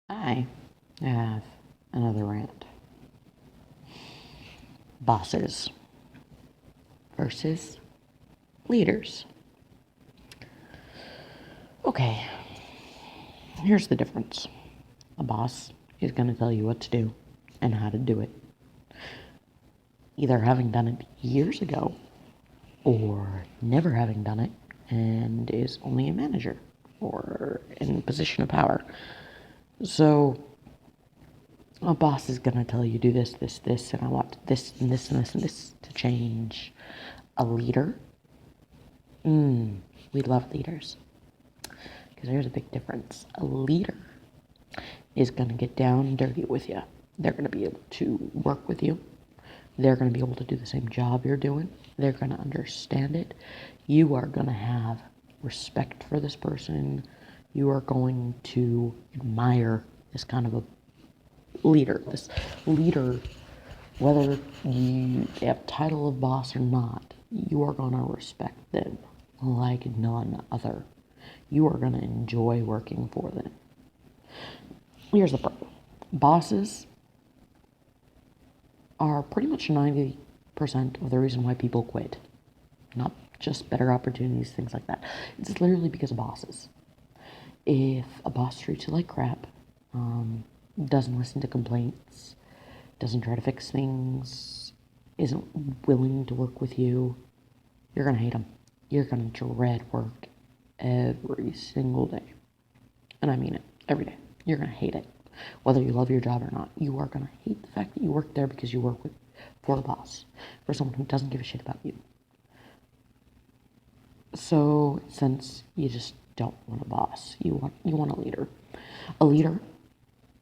I have another rant. Bosses versus leaders. Okay, here's the difference. A boss is going to tell you what to do and how to do it. Either having done it years ago or never having done it and is only a manager or in a position of power. So, a boss is going to tell you do this, this, this, and I want this and this and this and this to change. A leader, we love leaders. Because there's a big difference. A leader is going to get down and dirty with you. They're going to be able to work with you. They're going to be able to do the same job you're doing. They're going to understand it. You are going to have respect for this person. You are going to admire this kind of a leader. This leader, whether you have a title of boss or not, you are going to respect them like none other. You are going to enjoy working for them. Here's the problem. Bosses are pretty much 90% of the reason why people quit. Not just better opportunities, things like that. It's literally because of bosses. If a boss treats you like crap, doesn't listen to complaints, doesn't try to fix things, isn't willing to work with you, you're going to hate him. You're going to dread work every single day. And I mean it, every day. You're going to hate it. Whether you love your job or not, you are going to hate the fact that you work there because you work for a boss, for someone who doesn't give a shit about you. So, since you just don't want a boss, you want a leader. A leader,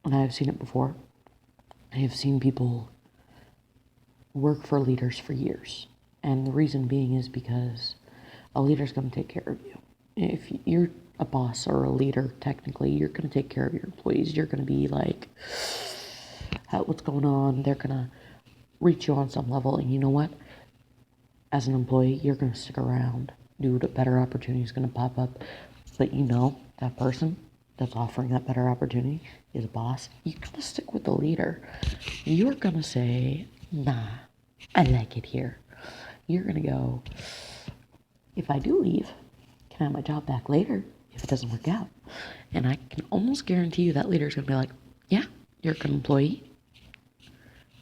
and I have seen it before, I have seen people work for leaders for years. And the reason being is because a leader's going to take care of you. If you're a boss or a leader, technically, you're going to take care of your employees. You're going to be like, what's going on? They're going to reach you on some level. And you know what? As an employee, you're going to stick around. Dude, a better opportunity is going to pop up. But you know, that person that's offering that better opportunity is a boss. You're going to stick with the leader. You're going to say, nah, I like it here. You're going to go, if I do leave, can I have my job back later if it doesn't work out? And I can almost guarantee you that leader's going to be like, yeah, you're a good employee.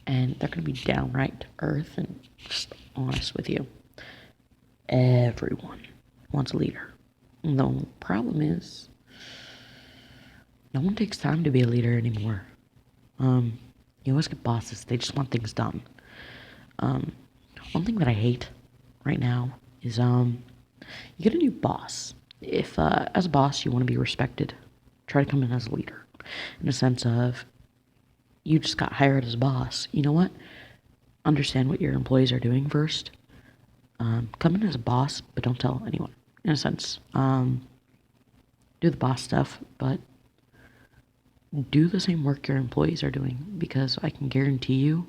And they're going to be downright to earth and just honest with you. Everyone wants a leader. The problem is, no one takes time to be a leader anymore. You always get bosses. They just want things done. One thing that I hate right now is, you get a new boss. If, as a boss, you want to be respected, try to come in as a leader. In a sense of, you just got hired as a boss. You know what? Understand what your employees are doing first. Come in as a boss, but don't tell anyone. In a sense, do the boss stuff, but do the same work your employees are doing, because I can guarantee you,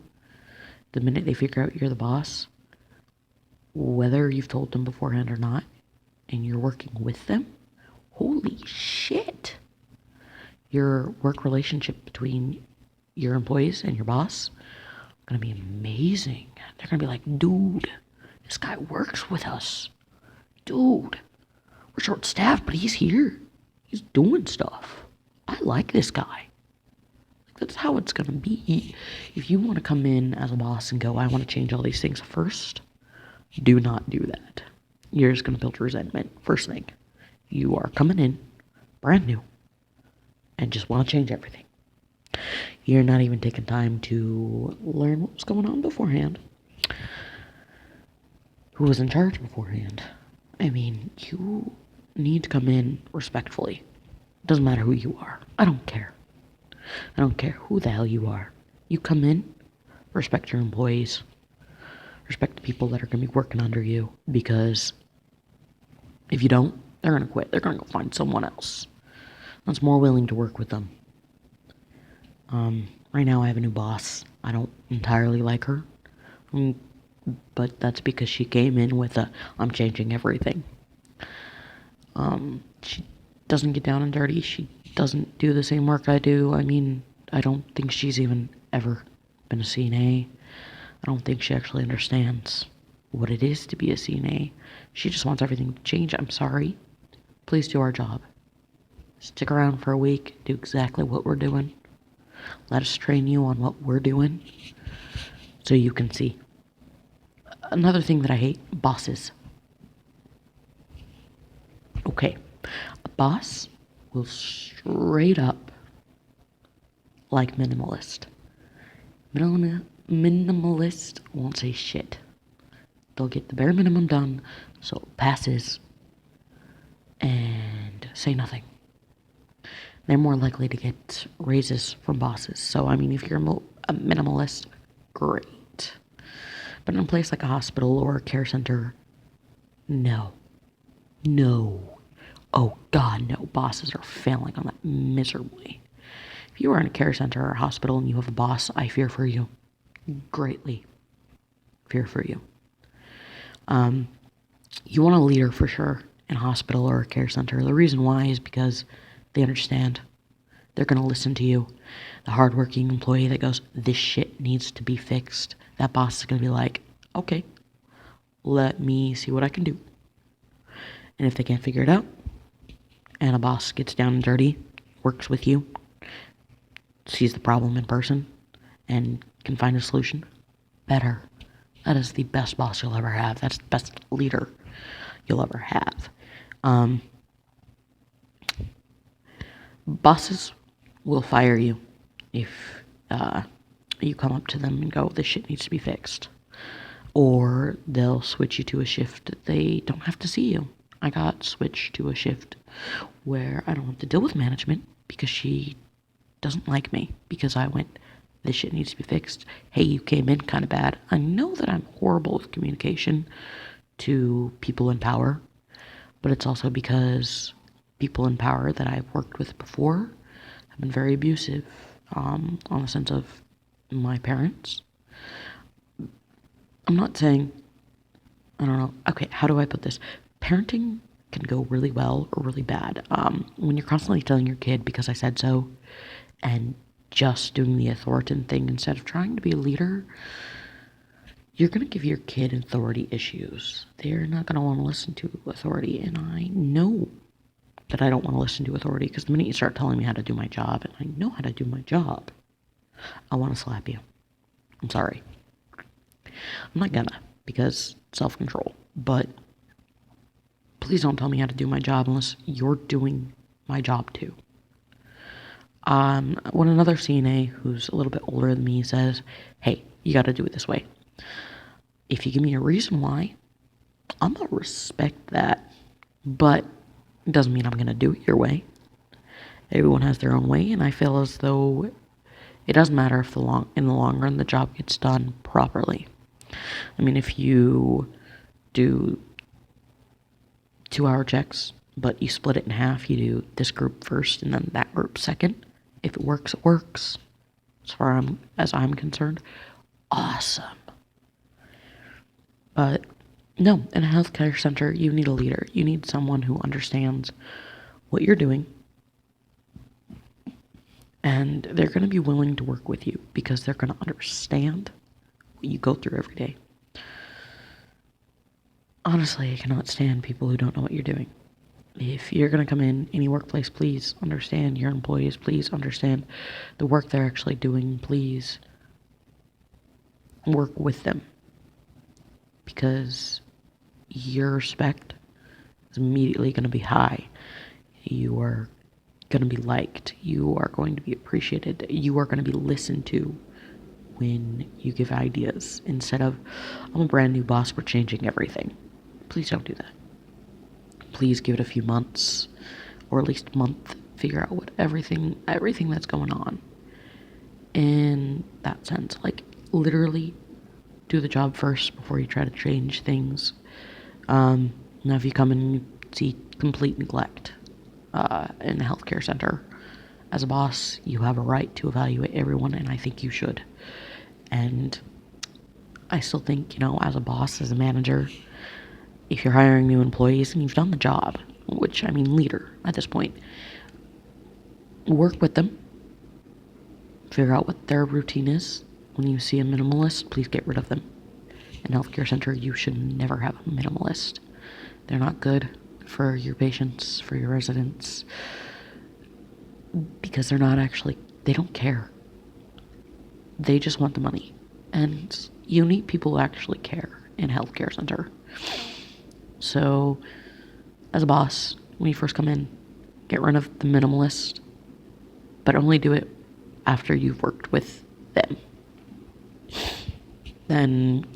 the minute they figure out you're the boss, whether you've told them beforehand or not, and you're working with them, holy shit. Your work relationship between your employees and your boss gonna be amazing. They're gonna be like, dude, this guy works with us. Dude, we're short staffed, but he's here. He's doing stuff. I like this guy. That's how it's gonna be. If you want to come in as a boss and go, I want to change all these things first, do not do that. You're just gonna build resentment. First thing, you are coming in brand new and just want to change everything. You're not even taking time to learn what was going on beforehand. Who was in charge beforehand? I mean, you need to come in respectfully. Doesn't matter who you are. I don't care. I don't care who the hell you are. You come in, respect your employees. Respect the people that are going to be working under you, because if you don't, they're going to quit. They're going to go find someone else that's more willing to work with them. Right now I have a new boss. I don't entirely like her. But that's because she came in with I'm changing everything. She doesn't get down and dirty. She doesn't do the same work I do. I mean, I don't think she's even ever been a CNA. I don't think she actually understands what it is to be a CNA. She just wants everything to change. I'm sorry. Please do our job. Stick around for a week, do exactly what we're doing. Let us train you on what we're doing so you can see. Another thing that I hate, bosses. Okay, a boss will straight up like minimalist. Minimalist won't say shit. They'll get the bare minimum done so it passes and say nothing. They're more likely to get raises from bosses. So, I mean, if you're a minimalist, great. But in a place like a hospital or a care center, no. No. Oh, God, no. Bosses are failing on that miserably. If you are in a care center or a hospital and you have a boss, I fear for you. Greatly. Fear for you. You want a leader for sure in a hospital or a care center. The reason why is because they understand. They're going to listen to you. The hardworking employee that goes, this shit needs to be fixed. That boss is going to be like, okay, let me see what I can do. And if they can't figure it out, and a boss gets down and dirty, works with you, sees the problem in person, and can find a solution, better. That is the best boss you'll ever have. That's the best leader you'll ever have. Bosses will fire you if you come up to them and go, this shit needs to be fixed. Or they'll switch you to a shift that they don't have to see you. I got switched to a shift where I don't have to deal with management because she doesn't like me because I went, this shit needs to be fixed. Hey, you came in kind of bad. I know that I'm horrible with communication to people in power, but it's also because people in power that I've worked with before have been very abusive on the sense of my parents. I'm not saying, I don't know, okay, how do I put this? Parenting can go really well or really bad. When you're constantly telling your kid, because I said so, and just doing the authoritative thing instead of trying to be a leader, you're going to give your kid authority issues. They're not going to want to listen to authority, and I know that I don't want to listen to authority, because the minute you start telling me how to do my job, and I know how to do my job, I want to slap you. I'm sorry. I'm not gonna, because self-control, but please don't tell me how to do my job unless you're doing my job too. When another CNA who's a little bit older than me says, hey, you gotta do it this way, if you give me a reason why, I'm gonna respect that, but it doesn't mean I'm gonna do it your way. Everyone has their own way, and I feel as though it doesn't matter if in the long run the job gets done properly. I mean, if you do 2-hour checks, but you split it in half, you do this group first and then that group second. If it works, it works. As far as I'm concerned, awesome. But no, in a healthcare center, you need a leader. You need someone who understands what you're doing, and they're going to be willing to work with you because they're going to understand what you go through every day. Honestly, I cannot stand people who don't know what you're doing. If you're going to come in any workplace, please understand your employees. Please understand the work they're actually doing. Please work with them, because your respect is immediately going to be high. You are going to be liked. You are going to be appreciated. You are going to be listened to when you give ideas instead of, I'm a brand new boss, we're changing everything. Please don't do that. Please give it a few months, or at least a month, figure out what everything that's going on in that sense. Like, literally do the job first before you try to change things. Now if you come in and you see complete neglect in a healthcare center, as a boss, you have a right to evaluate everyone, and I think you should. And I still think, as a boss, as a manager, if you're hiring new employees and you've done the job, which, I mean, leader at this point, Work with them. Figure out what their routine is. When you see a minimalist, please get rid of them. In a healthcare center, you should never have a minimalist. They're not good for your patients, for your residents, because they don't care. They just want the money. And you need people who actually care in a healthcare center. So, as a boss, when you first come in, get rid of the minimalist, but only do it after you've worked with them. Then,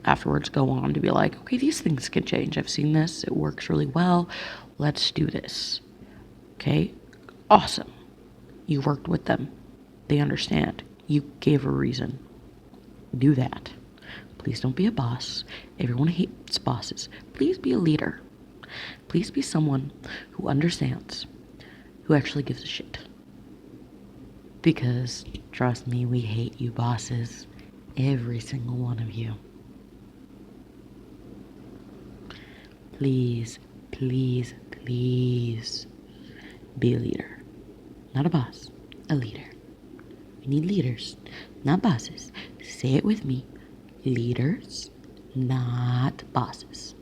afterwards go on to be like, okay, these things can change. I've seen this. It works really well. Let's do this. Okay? Awesome. You worked with them. They understand. You gave a reason. Do that. Please don't be a boss. Everyone hates bosses. Please be a leader. Please be someone who understands, who actually gives a shit. Because, trust me, we hate you bosses. Every single one of you. Please, please, please be a leader. Not a boss, a leader. We need leaders, not bosses. Say it with me. Leaders, not bosses.